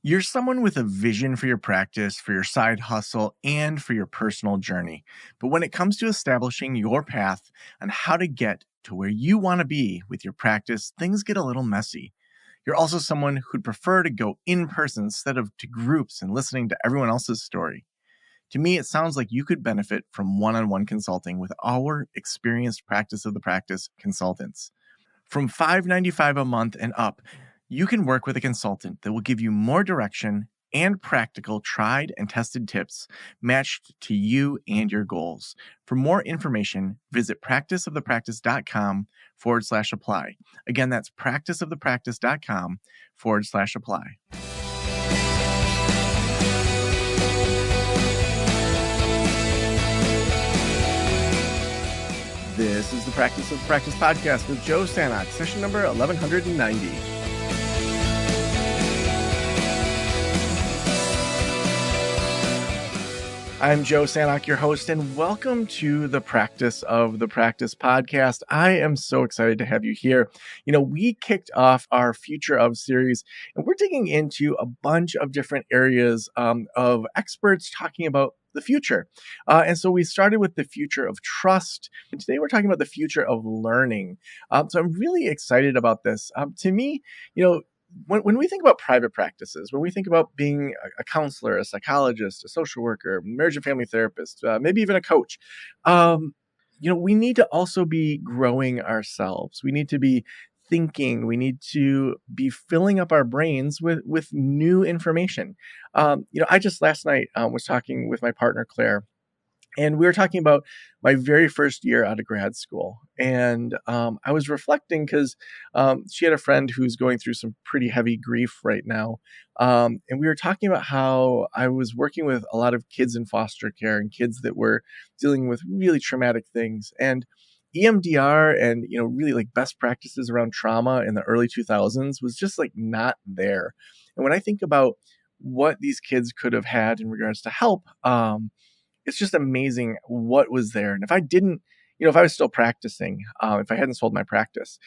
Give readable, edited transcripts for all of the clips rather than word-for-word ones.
You're someone with a vision for your practice, for your side hustle, and for your personal journey. But when it comes to establishing your path on how to get to where you want to be with your practice, things get a little messy. You're also someone who'd prefer to go in person instead of to groups and listening to everyone else's story. To me, it sounds like you could benefit from one on one consulting with our experienced practice of the practice consultants. From $5.95 a month and up, you can work with a consultant that will give you more direction and practical tried and tested tips matched to you and your goals. For more information, visit practiceofthepractice.com/apply. Again, that's practiceofthepractice.com/apply. This is the Practice of the Practice podcast with Joe Stanok, session number 1190. I'm Joe Stanok, your host, and welcome to the Practice of the Practice podcast. I am so excited to have you here. We kicked off our Future of series, and we're digging into a bunch of different areas of experts talking about the future. And so we started with the future of trust, and today we're talking about the future of learning. So I'm really excited about this. To me, when we think about private practices, when we think about being a counselor, a psychologist, a social worker, marriage and family therapist, maybe even a coach, we need to also be growing ourselves. We need to be thinking. We need to be filling up our brains with new information. I just last night was talking with my partner, Claire, and we were talking about my very first year out of grad school. And I was reflecting because she had a friend who's going through some pretty heavy grief right now. And we were talking about how I was working with a lot of kids in foster care and kids that were dealing with really traumatic things. And EMDR and, really like best practices around trauma in the early 2000s was just like not there. And when I think about what these kids could have had in regards to help, it's just amazing what was there. And if I didn't, if I was still practicing, if I hadn't sold my practice,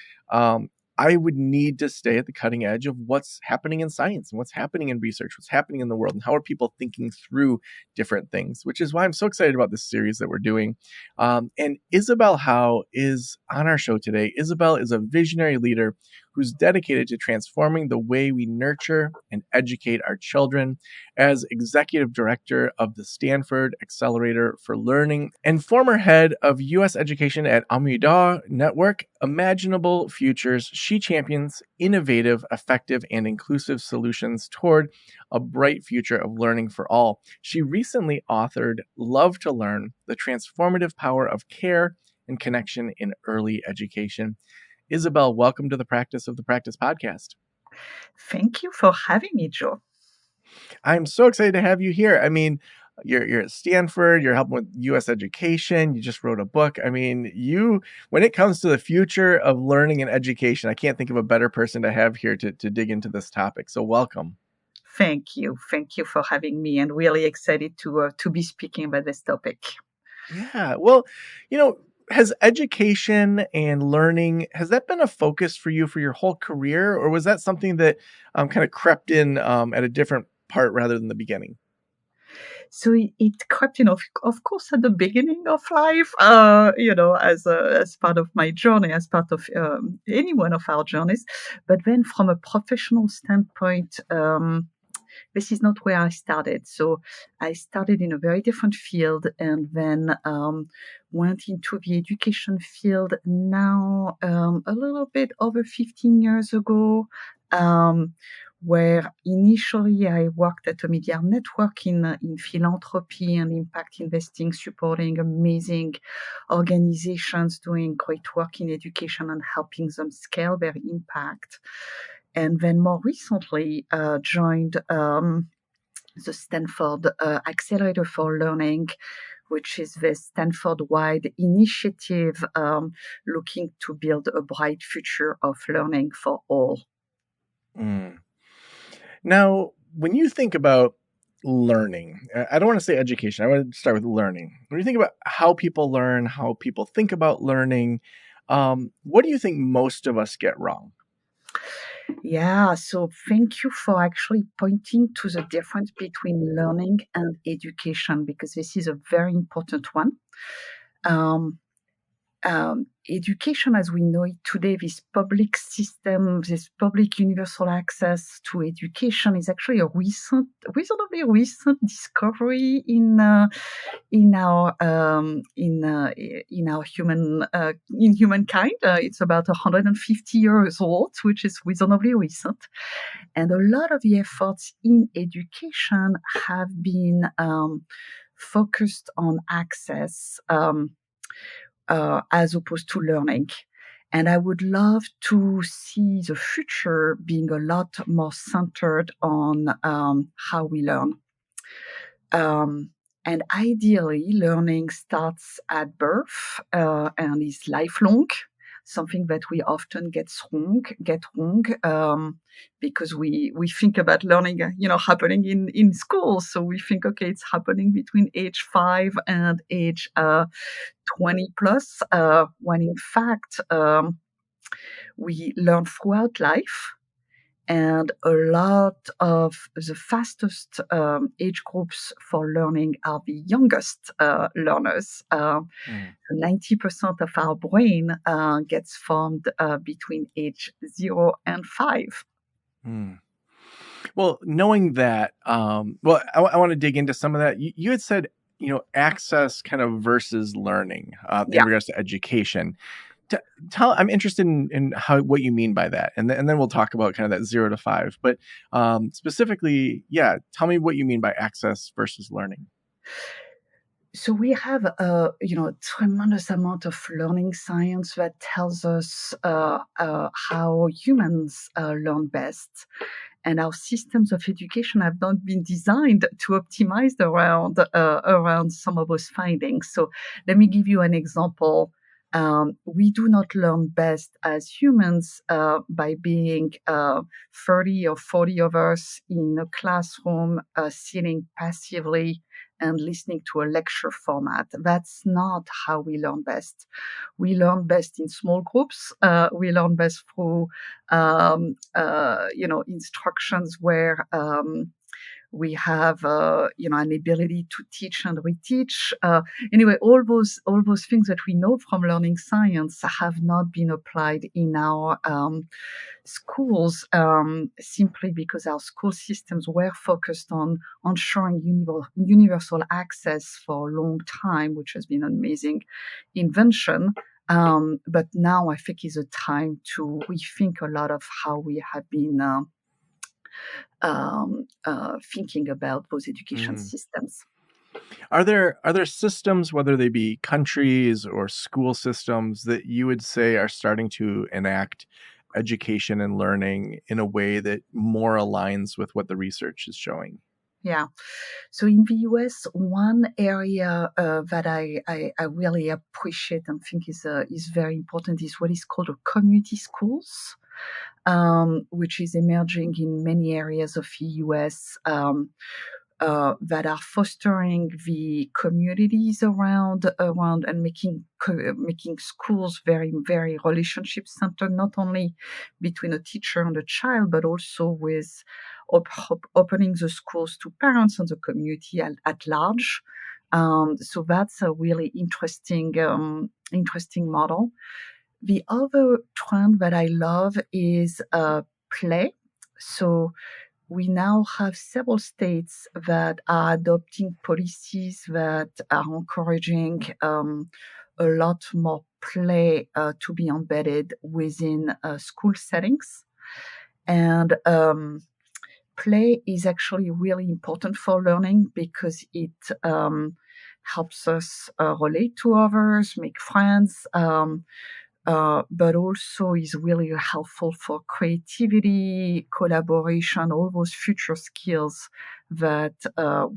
I would need to stay at the cutting edge of what's happening in science and what's happening in research, what's happening in the world, and how are people thinking through different things, which is why I'm so excited about this series that we're doing. And Isabelle Howe is on our show today. Isabelle is a visionary leader who's dedicated to transforming the way we nurture and educate our children. As executive director of the Stanford Accelerator for Learning and former head of U.S. education at Amida Network, Imaginable Futures, she champions innovative, effective, and inclusive solutions toward a bright future of learning for all. She recently authored Love to Learn, The Transformative Power of Care and Connection in Early Education. Isabelle, welcome to the Practice of the Practice podcast. Thank you for having me, Joe. I'm so excited to have you here. I mean, you're at Stanford, you're helping with U.S. education, you just wrote a book. I mean, when it comes to the future of learning and education, I can't think of a better person to have here to dig into this topic. So welcome. Thank you. Thank you for having me, and really excited to be speaking about this topic. Yeah. Well, has education and learning, has that been a focus for you for your whole career, or was that something that kind of crept in at a different part rather than the beginning? So it crept in, of course, at the beginning of life, as part of my journey, as part of any one of our journeys. But then from a professional standpoint, this is not where I started. So I started in a very different field and then went into the education field now a little bit over 15 years ago, where initially I worked at a media network in philanthropy and impact investing, supporting amazing organizations doing great work in education and helping them scale their impact. And then more recently joined the Stanford Accelerator for Learning, which is the Stanford-wide initiative looking to build a bright future of learning for all. Now, when you think about learning, I don't want to say education, I want to start with learning. When you think about how people learn, how people think about learning, what do you think most of us get wrong? Yeah, so thank you for actually pointing to the difference between learning and education, because this is a very important one. Um, Education as we know it today, this public system, this public universal access to education is actually a reasonably recent discovery in our humankind. It's about 150 years old, which is reasonably recent, and a lot of the efforts in education have been focused on access. As opposed to learning. And I would love to see the future being a lot more centered on how we learn. Um, and ideally, learning starts at birth and is lifelong. Something that we often get wrong, because we think about learning, happening in school. So we think, okay, it's happening between age 5 and age 20 plus, when in fact, we learn throughout life. And a lot of the fastest age groups for learning are the youngest learners. Mm, 90% of our brain gets formed between age 0 and 5. mm. Well, knowing that, I want to dig into some of that. You had said, access kind of versus learning in Yeah. regards to education. T- I'm interested in how what you mean by that, and then we'll talk about kind of that 0 to 5. But specifically, yeah, tell me what you mean by access versus learning. So we have a tremendous amount of learning science that tells us how humans learn best, and our systems of education have not been designed to optimize around some of those findings. So let me give you an example. We do not learn best as humans by being 30 or 40 of us in a classroom sitting passively and listening to a lecture format. That's not how we learn best. We learn best in small groups. We learn best through, instructions where we have, an ability to teach and reteach. Anyway, all those things that we know from learning science have not been applied in our schools, simply because our school systems were focused on ensuring universal access for a long time, which has been an amazing invention. But now I think is a time to rethink a lot of how we have been thinking about those education Mm. systems. Are there systems, whether they be countries or school systems, that you would say are starting to enact education and learning in a way that more aligns with what the research is showing? Yeah. So in the US, one area that I really appreciate and think is very important is what is called a community schools, which is emerging in many areas of the US. That are fostering the communities around and making schools very very relationship centered, not only between a teacher and a child, but also with opening the schools to parents and the community at large. So that's a really interesting model. The other trend that I love is play. So we now have several states that are adopting policies that are encouraging a lot more play to be embedded within school settings. And play is actually really important for learning because it helps us relate to others, make friends, but also is really helpful for creativity, collaboration, all those future skills that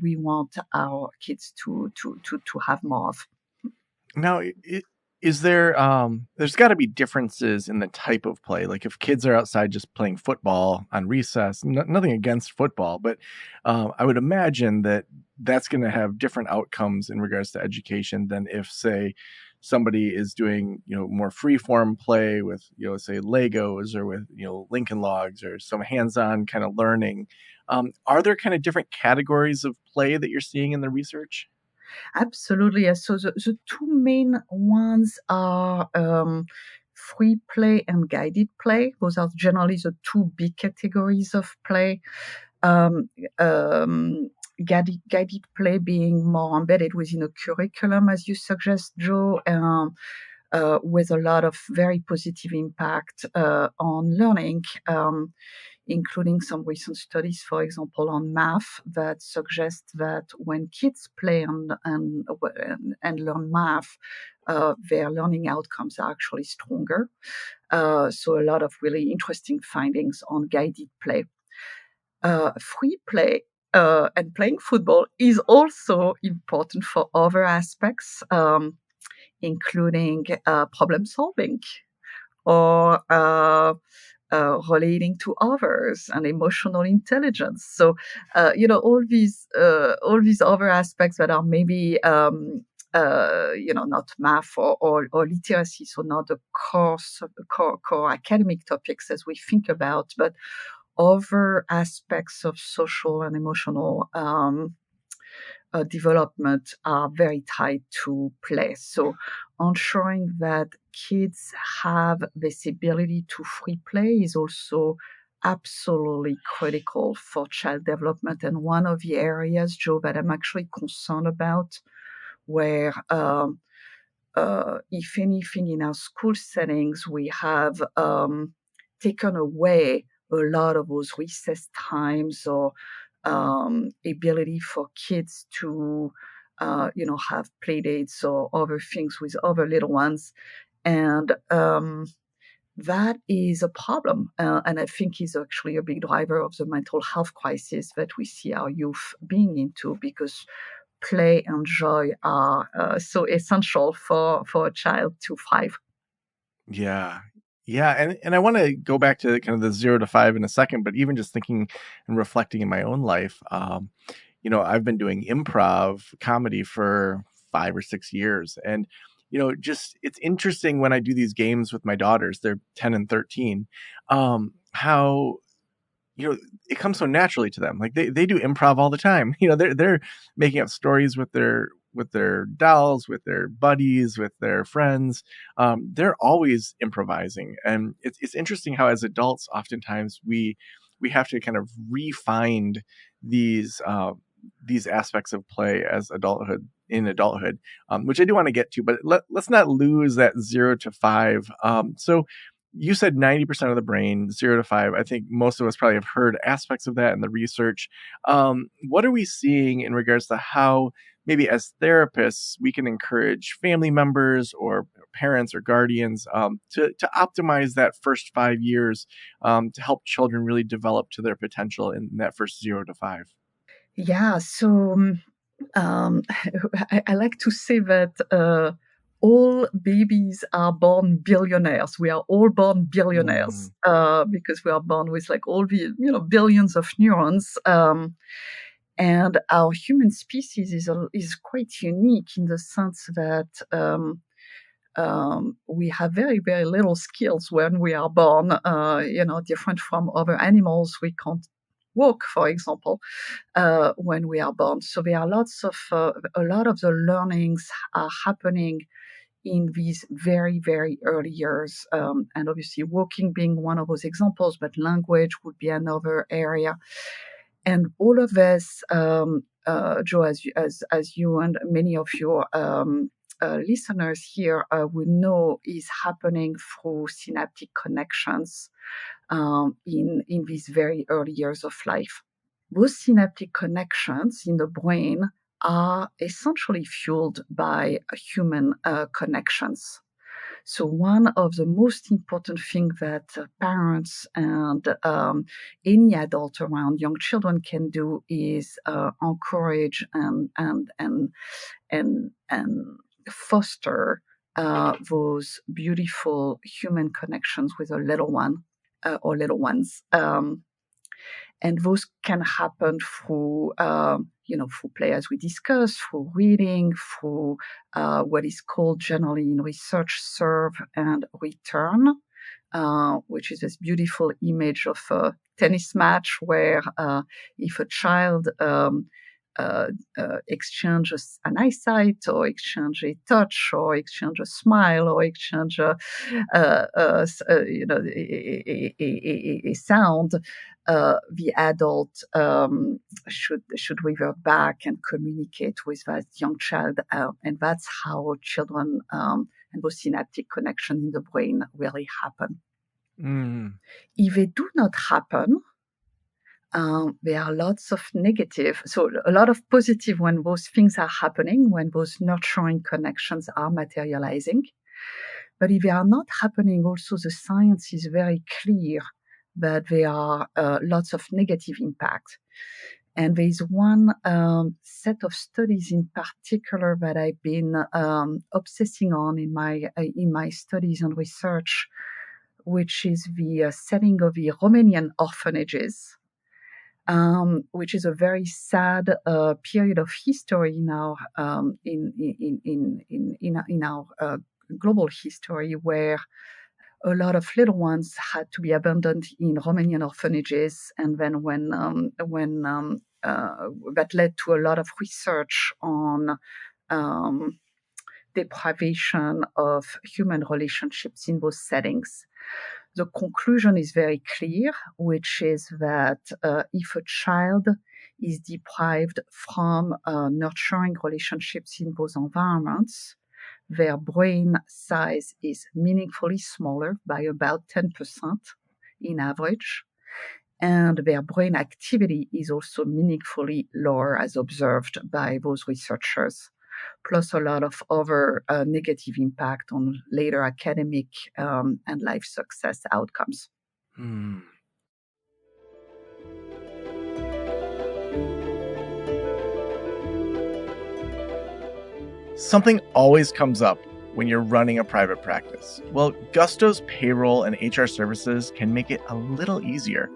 we want our kids to have more of. Now, is there there's got to be differences in the type of play. Like if kids are outside just playing football on recess, nothing against football, but I would imagine that that's going to have different outcomes in regards to education than if, say, somebody is doing, more free form play with, say Legos or with, Lincoln Logs or some hands-on kind of learning. Are there kind of different categories of play that you're seeing in the research? Absolutely. Yes. So the two main ones are free play and guided play. Those are generally the two big categories of play. Um, um, guided play being more embedded within a curriculum, as you suggest, Joe, with a lot of very positive impact on learning. Including some recent studies, for example, on math that suggest that when kids play and learn math, their learning outcomes are actually stronger. So a lot of really interesting findings on guided play. Free play and playing football is also important for other aspects, including problem solving or relating to others and emotional intelligence. So, all these other aspects that are maybe not math or literacy, so not the core academic topics as we think about, but other aspects of social and emotional development are very tied to play. So ensuring that kids have this ability to free play is also absolutely critical for child development. And one of the areas, Joe, that I'm actually concerned about, where if anything, in our school settings, we have taken away a lot of those recess times or ability for kids to, have play dates or other things with other little ones. And that is a problem. And I think is actually a big driver of the mental health crisis that we see our youth being into, because play and joy are so essential for a child to thrive. Yeah. Yeah, and I wanna go back to kind of the 0 to 5 in a second, but even just thinking and reflecting in my own life, I've been doing improv comedy for 5 or 6 years, and, just it's interesting when I do these games with my daughters, they're 10 and 13, how it comes so naturally to them. Like they do improv all the time. They're making up stories with their dolls, with their buddies, with their friends. They're always improvising, and it's interesting how as adults, oftentimes we have to kind of refine these these aspects of play as adulthood, which I do want to get to, but let's not lose that 0 to 5. So you said 90% of the brain, 0 to 5. I think most of us probably have heard aspects of that in the research. What are we seeing in regards to how maybe as therapists we can encourage family members or parents or guardians to optimize that first 5 years to help children really develop to their potential in that first 0 to 5? Yeah, so um, I like to say that all babies are born billionaires. We are all born billionaires Mm, because we are born with like all the billions of neurons. And our human species is quite unique in the sense that we have very, very little skills when we are born, different from other animals. We can't walk, for example, when we are born. So there are a lot of the learnings are happening in these very, very early years. And obviously, walking being one of those examples, but language would be another area. And all of this, Joe, as you and many of your listeners here would know, is happening through synaptic connections in these very early years of life. Those synaptic connections in the brain are essentially fueled by human connections. So one of the most important things that parents and any adult around young children can do is encourage and foster those beautiful human connections with a little one or little ones. And those can happen through, through play, as we discussed, through reading, through what is called generally in research serve and return, which is this beautiful image of a tennis match where if a child exchanges an eyesight or exchange a touch or exchange a smile or exchange a sound, the adult should revert back and communicate with that young child, and that's how children and those synaptic connections in the brain really happen. If they do not happen, there are lots of negative, so a lot of positive when those things are happening, when those nurturing connections are materializing. But if they are not happening, also the science is very clear that there are lots of negative impact. And there is one set of studies in particular that I've been obsessing on in my studies and research, which is the setting of the Romanian orphanages, which is a very sad period of history in our in our global history, where a lot of little ones had to be abandoned in Romanian orphanages, and then when that led to a lot of research on deprivation of human relationships in those settings. The conclusion is very clear, which is that if a child is deprived from nurturing relationships in those environments, their brain size is meaningfully smaller by about 10% in average, and their brain activity is also meaningfully lower, as observed by those researchers, plus a lot of other negative impact on later academic and life success outcomes. Something always comes up when you're running a private practice. Well, Gusto's payroll and HR services can make it a little easier.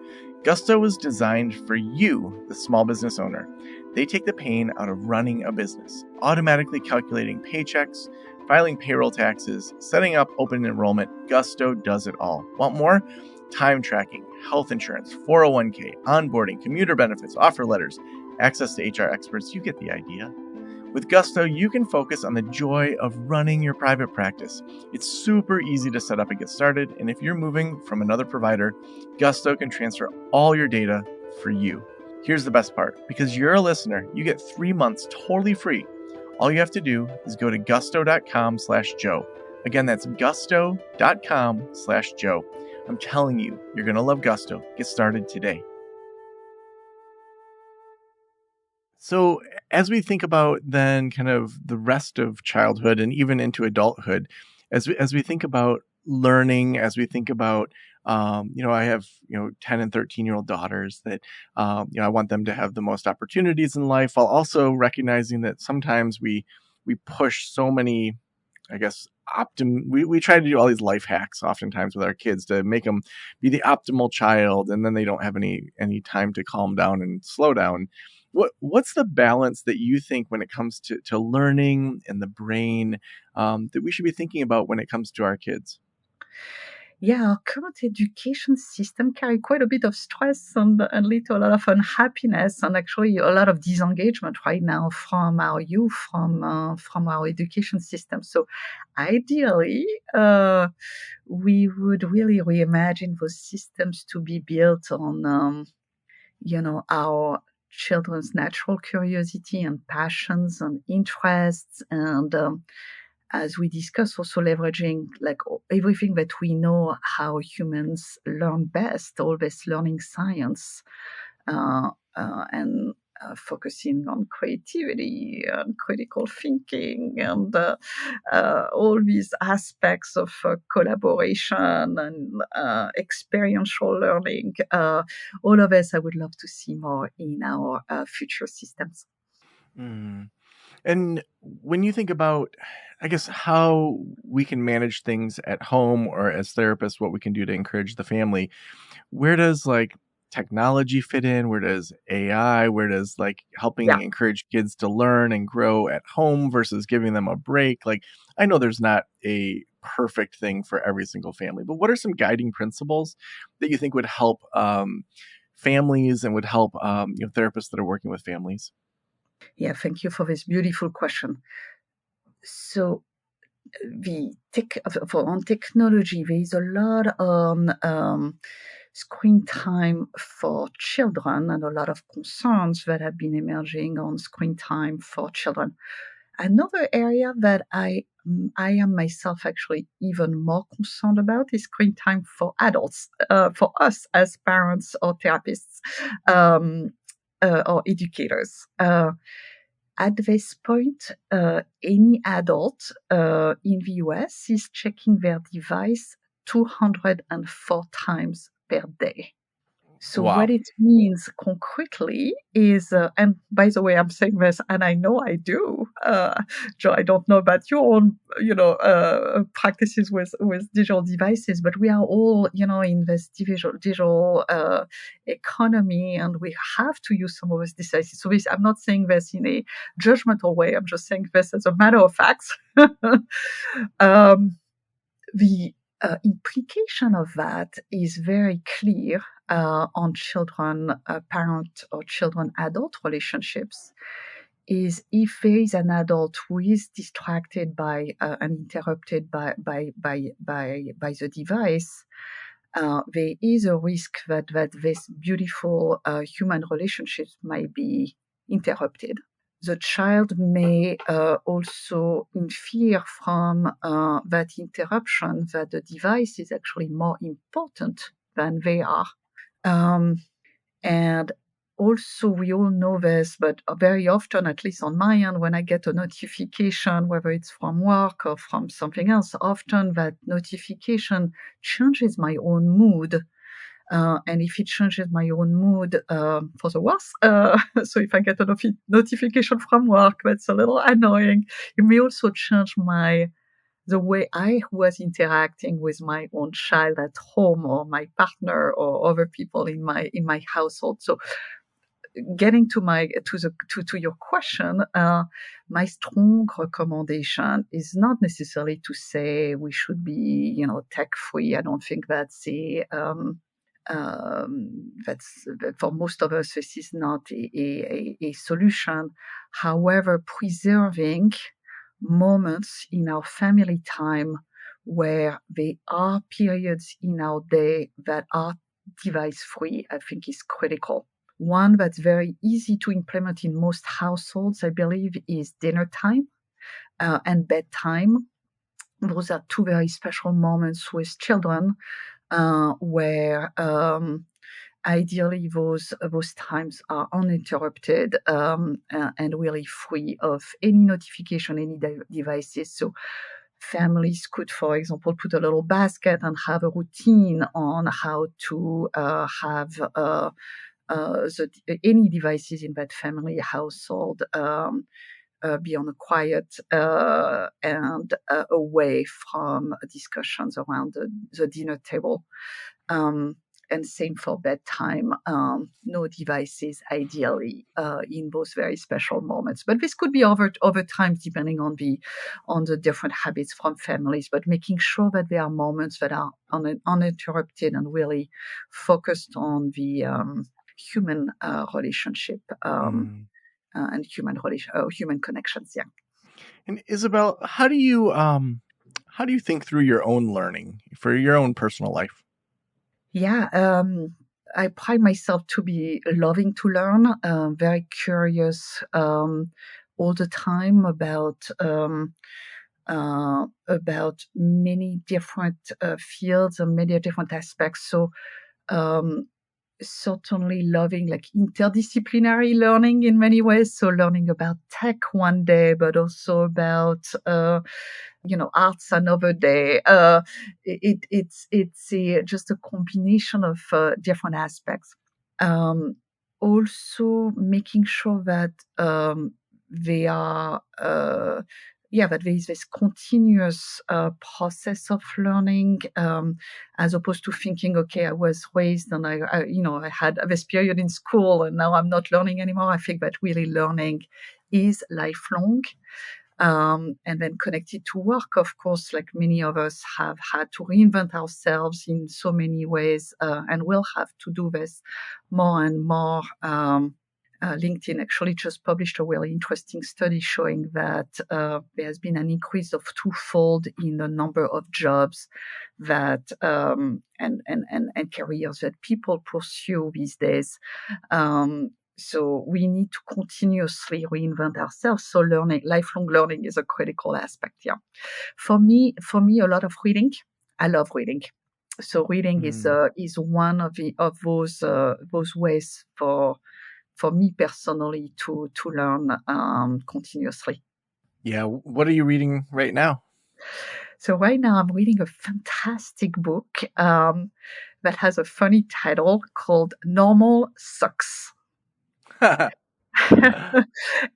Gusto was designed for you, the small business owner. They take the pain out of running a business, automatically calculating paychecks, filing payroll taxes, setting up open enrollment. Gusto does it all. Want more? Time tracking, health insurance, 401k, onboarding, commuter benefits, offer letters, access to HR experts. You get the idea. With Gusto, you can focus on the joy of running your private practice. It's super easy to set up and get started, and if you're moving from another provider, Gusto can transfer all your data for you. Here's the best part. Because you're a listener, you get 3 months totally free. All you have to do is go to gusto.com/Joe. Again, that's gusto.com/Joe. I'm telling you, you're going to love Gusto. Get started today. So as we think about then kind of the rest of childhood and even into adulthood, as we think about learning, as we think about, I have, 10 and 13-year-old daughters that, I want them to have the most opportunities in life, while also recognizing that sometimes we push so many, I guess, we try to do all these life hacks oftentimes with our kids to make them be the optimal child, and then they don't have any time to calm down and slow down. What's the balance that you think when it comes to learning and the brain that we should be thinking about when it comes to our kids? Yeah, our current education system carry quite a bit of stress and lead to a lot of unhappiness and actually a lot of disengagement right now from our youth, from our education system. So ideally, we would really reimagine those systems to be built on, our children's natural curiosity and passions and interests, and as we discussed, also leveraging like everything that we know how humans learn best, all this learning science, and focusing on creativity and critical thinking and all these aspects of collaboration and experiential learning. All of this I would love to see more in our future systems. Mm. And when you think about, I guess, how we can manage things at home or as therapists, what we can do to encourage the family, where does like technology fit in? Where does AI, where does like helping Yeah. encourage kids to learn and grow at home versus giving them a break? Like, I know there's not a perfect thing for every single family, but what are some guiding principles that you think would help families and would help therapists that are working with families? Yeah, thank you for this beautiful question. So the tech for on technology, there is a lot on screen time for children and a lot of concerns that have been emerging on screen time for children. Another area that I am myself actually even more concerned about is screen time for adults, for us as parents or therapists um, or educators. At this point, any adult in the US is checking their device 204 times per day. So what Wow. it means concretely is, and by the way, I'm saying this, and I know I do. Joe, I don't know about your own, practices with digital devices, but we are all, in this digital economy, and we have to use some of these devices. So this, I'm not saying this in a judgmental way. I'm just saying this as a matter of fact. um, the implication of that is very clear on children, parent or children adult relationships. Is if there is an adult who is distracted by and interrupted by the device, there is a risk that this beautiful human relationships might be interrupted. The child may also infer from that interruption that the device is actually more important than they are. Um, and also, we all know this, but very often, at least on my end, when I get a notification, whether it's from work or from something else, often that notification changes my own mood. And if it changes my own mood for the worse, so if I get a notification from work, that's a little annoying. It may also change the way I was interacting with my own child at home, or my partner, or other people in my household. So getting to your question, my strong recommendation is not necessarily to say we should be tech free. I don't think that's that for most of us this is not a solution. However, preserving moments in our family time where there are periods in our day that are device free, I think is critical. One that's very easy to implement in most households, I believe, is dinner time and bedtime. Those are two very special moments with children where ideally those times are uninterrupted and really free of any notification, any devices. So families could, for example, put a little basket and have a routine on how to have any devices in that family household be on a quiet and away from discussions around the dinner table. And same for bedtime. No devices, ideally, in those very special moments. But this could be over time, depending on the different habits from families. But making sure that there are moments that are uninterrupted and really focused on the human relationship Mm. and human connections. Yeah. And Isabel, how do you think through your own learning for your own personal life? Yeah, I pride myself to be loving to learn, very curious all the time about many different fields and many different aspects. So um, certainly loving like interdisciplinary learning in many ways. So learning about tech one day, but also about arts another day. It's just a combination of different aspects. Um, Also making sure that they are yeah, that there is this continuous process of learning, as opposed to thinking, okay, I was raised and I had this period in school and now I'm not learning anymore. I think that really learning is lifelong. And then connected to work, of course, like many of us have had to reinvent ourselves in so many ways, and will have to do this more and more. LinkedIn actually just published a really interesting study showing that there has been an increase of twofold in the number of jobs that and careers that people pursue these days. So we need to continuously reinvent ourselves. So lifelong learning is a critical aspect. Yeah. For me, a lot of reading. I love reading. So reading Mm. is one of those ways for me personally to learn continuously. Yeah. What are you reading right now? So right now I'm reading a fantastic book that has a funny title called Normal Sucks.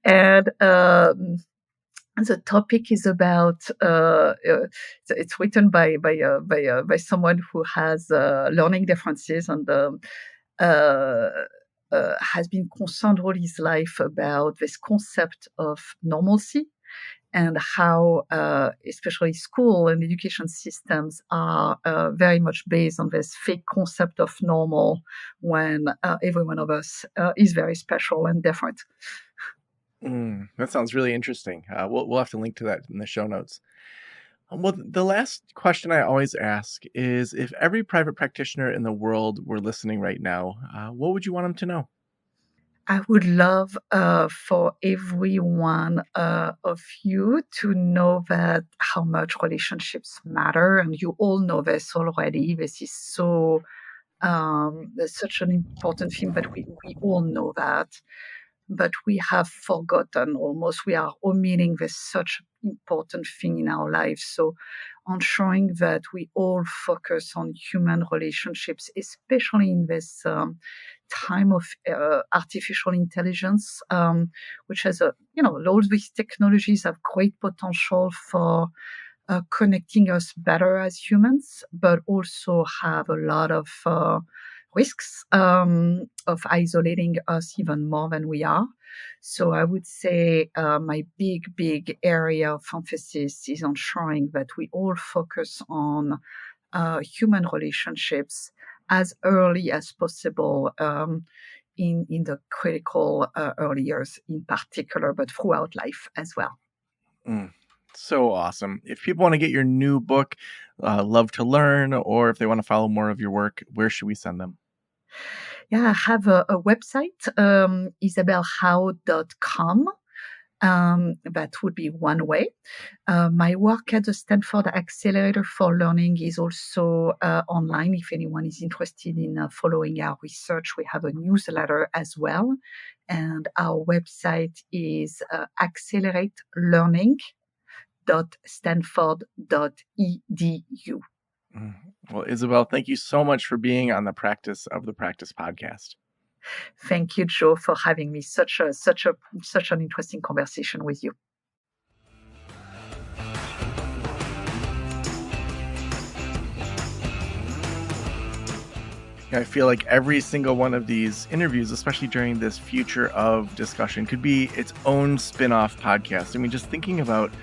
And the topic is about it's written by someone who has learning differences and uh, has been concerned all his life about this concept of normalcy and how, especially school and education systems are very much based on this fake concept of normal when every one of us is very special and different. That sounds really interesting. We'll have to link to that in the show notes. Well, the last question I always ask is if every private practitioner in the world were listening right now, what would you want them to know? I would love for every one of you to know that how much relationships matter, and you all know this already. This is that's such an important thing, but we all know that. But we have forgotten almost. We are omitting this such important thing in our lives. So ensuring that we all focus on human relationships, especially in this time of artificial intelligence, which has all these technologies have great potential for connecting us better as humans, but also have a lot of risks of isolating us even more than we are. So I would say my big area of emphasis is ensuring that we all focus on human relationships as early as possible in the critical early years in particular, but throughout life as well. Mm, so awesome. If people want to get your new book, Love to Learn, or if they want to follow more of your work, where should we send them? Yeah, I have a website, isabellehowe.com. That would be one way. My work at the Stanford Accelerator for Learning is also online. If anyone is interested in following our research, we have a newsletter as well. And our website is accelerate.learning.stanford.edu. Mm. Well, Isabelle, thank you so much for being on the Practice of the Practice podcast. Thank you, Joe, for having me. Such an interesting conversation with you. I feel like every single one of these interviews, especially during this future of discussion, could be its own spin-off podcast. I mean, just thinking about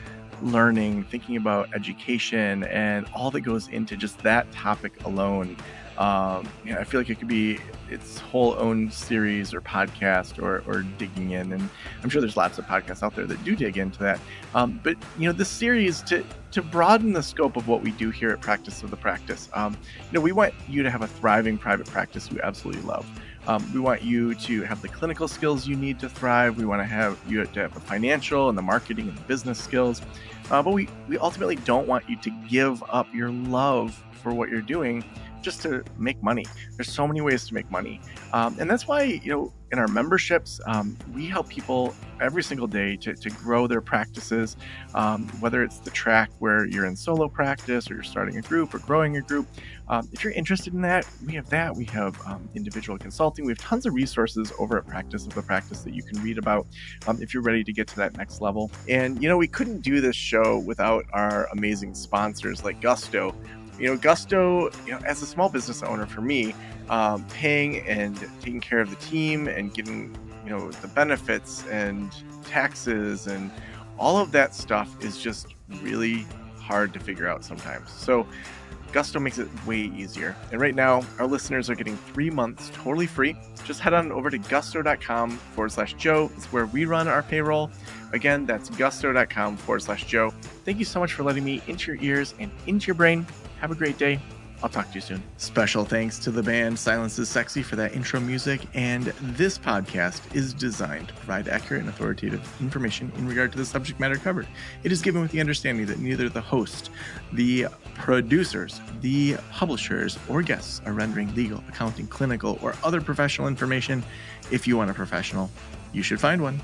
learning, thinking about education, and all that goes into just that topic alone. I feel like it could be its whole own series or podcast or digging in. And I'm sure there's lots of podcasts out there that do dig into that. But this series to broaden the scope of what we do here at Practice of the Practice. We want you to have a thriving private practice you absolutely love. We want you to have the clinical skills you need to thrive. We want to have you to have the financial and the marketing and the business skills. But we ultimately don't want you to give up your love for what you're doing just to make money. There's so many ways to make money. And that's why, in our memberships, we help people every single day to grow their practices, whether it's the track where you're in solo practice or you're starting a group or growing a group. If you're interested in that. We have individual consulting. We have tons of resources over at Practice of the Practice that you can read about if you're ready to get to that next level. And, we couldn't do this show without our amazing sponsors like Gusto. Gusto, as a small business owner for me, paying and taking care of the team and getting, the benefits and taxes and all of that stuff is just really hard to figure out sometimes. So Gusto makes it way easier. And right now, our listeners are getting 3 months totally free. Just head on over to gusto.com/Joe. It's where we run our payroll. Again, that's gusto.com/Joe. Thank you so much for letting me into your ears and into your brain. Have a great day. I'll talk to you soon. Special thanks to the band Silence is Sexy for that intro music, and this podcast is designed to provide accurate and authoritative information in regard to the subject matter covered. It is given with the understanding that neither the host, the producers, the publishers, or guests are rendering legal, accounting, clinical, or other professional information. If you want a professional, you should find one.